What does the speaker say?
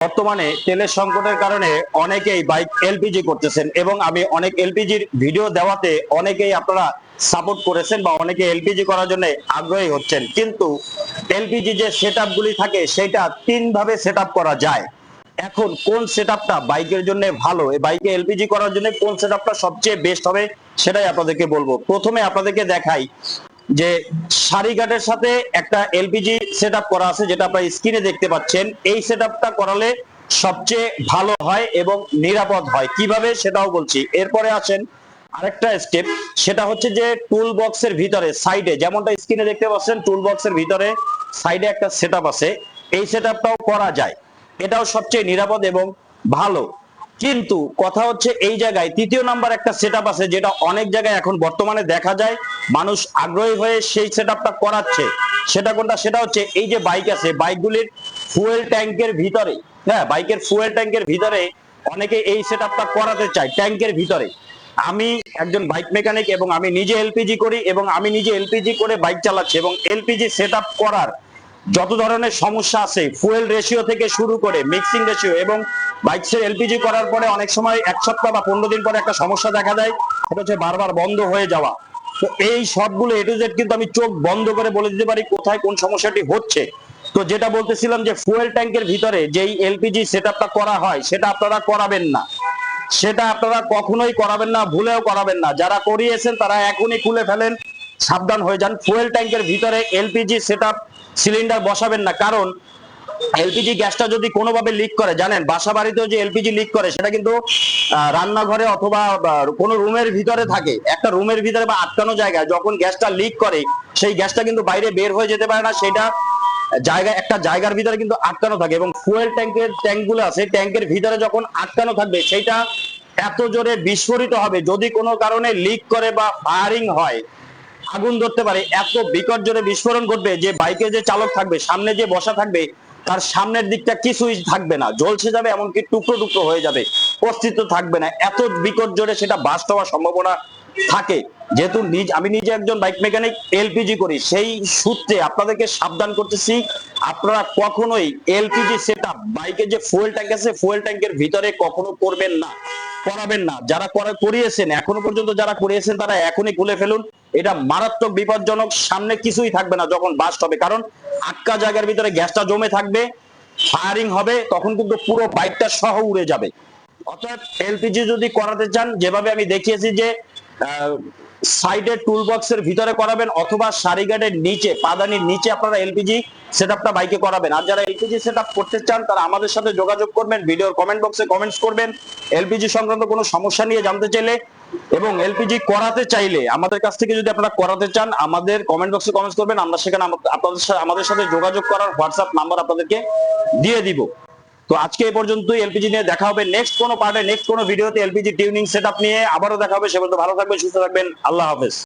বর্তমানে তেলের সংকটের কারণে অনেকেই বাইক এলপিজি করতেছেন এবং আমি অনেক এলপিজির ভিডিও দেওয়াতে অনেকেই আপনারা সাপোর্ট করেছেন বা অনেকে এলপিজি করার জন্য আগ্রহী হচ্ছেন, কিন্তু এলপিজি যে সেটআপ গুলি থাকে সেটা তিন ভাবে সেটআপ করা যায়। এখন কোন সেটআপটা বাইকের জন্য ভালো, এই বাইকে এলপিজি করার জন্য কোন সেটআপটা সবচেয়ে বেস্ট হবে সেটাই আপনাদেরকে বলবো। প্রথমে আপনাদেরকে দেখাই যে সারিঘাটের সাথে একটা এলপিজি সেটআপ করা আছে, যেটা আপনারা স্ক্রিনে দেখতে পাচ্ছেন। এই সেটআপটা করালে সবচেয়ে ভালো হয় এবং নিরাপদ হয়। কিভাবে সেটাও বলছি। এরপরে আসেন আরেকটা স্টেপ, সেটা হচ্ছে যে টুল বক্সের ভিতরে সাইডে, যেমনটা স্ক্রিনে দেখতে পাচ্ছেন, টুল বক্সের ভিতরে সাইডে একটা সেটআপ আছে। এই সেটআপটাও করা যায়, এটাও সবচেয়ে নিরাপদ এবং ভালো। কিন্তু কথা হচ্ছে এই জায়গায় তৃতীয় নাম্বার একটা সেটআপ আছে, যেটা অনেক জায়গায় এখন বর্তমানে দেখা যায়, মানুষ আগ্রহী হয়ে সেই সেটআপটা করাচ্ছে। সেটা কোনটা? সেটা হচ্ছে এই যে বাইক আছে, বাইকগুলির ফুয়েল ট্যাঙ্কের ভিতরে, হ্যাঁ, বাইকের ফুয়েল ট্যাঙ্কের ভিতরে অনেকে এই সেটআপটা করাতে চায় ট্যাঙ্কের ভিতরে। আমি একজন বাইক মেকানিক এবং আমি নিজে এলপিজি করি এবং আমি নিজে এলপিজি করে বাইক চালাচ্ছি, এবং এলপিজি সেটআপ করার যত ধরনের সমস্যা আছে, ফুয়েল রেশিও থেকে শুরু করে মিক্সিং রেশিও, এবং বাইকের এলপিজি করার পরে অনেক সময় এক সপ্তাহ বা 15 দিন পরে একটা সমস্যা দেখা দেয়, সেটা হচ্ছে বারবার বন্ধ হয়ে যাওয়া। তো এই সবগুলো এ টু জেড কিন্তু আমি চোখ বন্ধ করে বলে দিতে পারি কোথায় কোন সমস্যাটি হচ্ছে। তো যেটা বলতেছিলাম যে ফুয়েল ট্যাঙ্কের ভিতরে যেই এলপিজি সেটআপটা করা হয় সেটা আপনারা করাবেন না, সেটা আপনারা কখনোই করাবেন না, ভুলেও করাবেন না। যারা করিয়েছেন তারা এখনই খুলে ফেলেন, সাবধান হয়ে যান। ফুয়েল ট্যাঙ্কের ভিতরে এলপিজি সেটআপ সিলিন্ডার বসাবেন না, কারণ এলপিজি গ্যাসটা যদি কোনোভাবে লিক করে, জানেন বাসা বাড়িতেও যে এলপিজি লিক করে সেটা কিন্তু রান্নাঘরে অথবা কোনো রুমের ভিতরে থাকে, একটা রুমের ভিতরে বা আটকানো জায়গায় যখন গ্যাসটা লিক করে সেই গ্যাসটা কিন্তু বাইরে বের হয়ে যেতে পারে না, সেটা জায়গা একটা জায়গার ভিতরে কিন্তু আটকানো থাকে। এবং ফুয়েল ট্যাঙ্কের ট্যাঙ্কগুলো আছে, ট্যাঙ্কের ভিতরে যখন আটকানো থাকবে সেটা এত জোরে বিস্ফোরিত হবে, যদি কোনো কারণে লিক করে বা ফায়ারিং হয়, আগুন ধরতে পারে, এত বিকট জোরে বিস্ফোরণ ঘটবে যে বাইকে যে চালক থাকবে, সামনে যে বসা থাকবে, তার সামনের দিকটা কিছুই থাকবে না, ঝলসে যাবে, এমনকি টুকরো টুকরো হয়ে যাবে, অস্তিত্ব থাকবে না। এত বিকট জোরে সেটা বাস্ট হওয়ার সম্ভাবনা থাকে। যেহেতু আমি নিজে একজন বাইক মেকানিক, এলপিজি করি, সেই সূত্রে আপনাদেরকে সাবধান করতেছি, আপনারা কখনোই এলপিজি সেটআপ বাইকে যে ফুয়েল ট্যাঙ্ক আছে ফুয়েল ট্যাঙ্কের ভিতরে কখনো করবেন না, করাবেন না। যারা করিয়েছেন, এখনো পর্যন্ত যারা করিয়েছেন তারা এখনই খুলে ফেলুন। এটা মারাত্মক বিপজ্জনক, সামনে কিছুই থাকবে না যখন বাস্ট হবে, কারণ আটকা জায়গার ভিতরে গ্যাসটা জমে থাকবে, ফায়ারিং হবে, তখন কিন্তু পুরো বাইকটা সহ উড়ে যাবে। অর্থাৎ এলপিজি যদি করাতে চান, যেভাবে আমি দেখিয়েছি যে সাইডে টুল বক্সের ভিতরে করাবেন অথবা সারিঘাটের নিচে, পাদানির নিচে আপনারা এলপিজি সেটআপটা বাইকে করাবেন। আর যারা এলপিজি সেটআপ করতে চান তারা আমাদের সাথে যোগাযোগ করবেন, ভিডিওর কমেন্ট বক্সে কমেন্টস করবেন এলপিজি সংক্রান্ত কোনো সমস্যা নিয়ে জানতে চাইলে, এবং এলপিজি করাতে চাইলে আমাদের কাছ থেকে যদি আপনারা করাতে চান আমাদের কমেন্ট বক্সে কমেন্টস করবেন, আমরা সেখানে আমাদের সাথে যোগাযোগ করার হোয়াটসঅ্যাপ নাম্বার আপনাদেরকে দিয়ে দিব। তো আজকে এই পর্যন্তই। এলপিজি নিয়ে দেখা হবে নেক্সট কোনো পার্টে, নেক্সট কোনো ভিডিওতে এলপিজি টিউনিং সেটআপ নিয়ে আবারও দেখা হবে। সে পর্যন্ত ভালো থাকবেন, সুস্থ থাকবেন। আল্লাহ হাফেজ।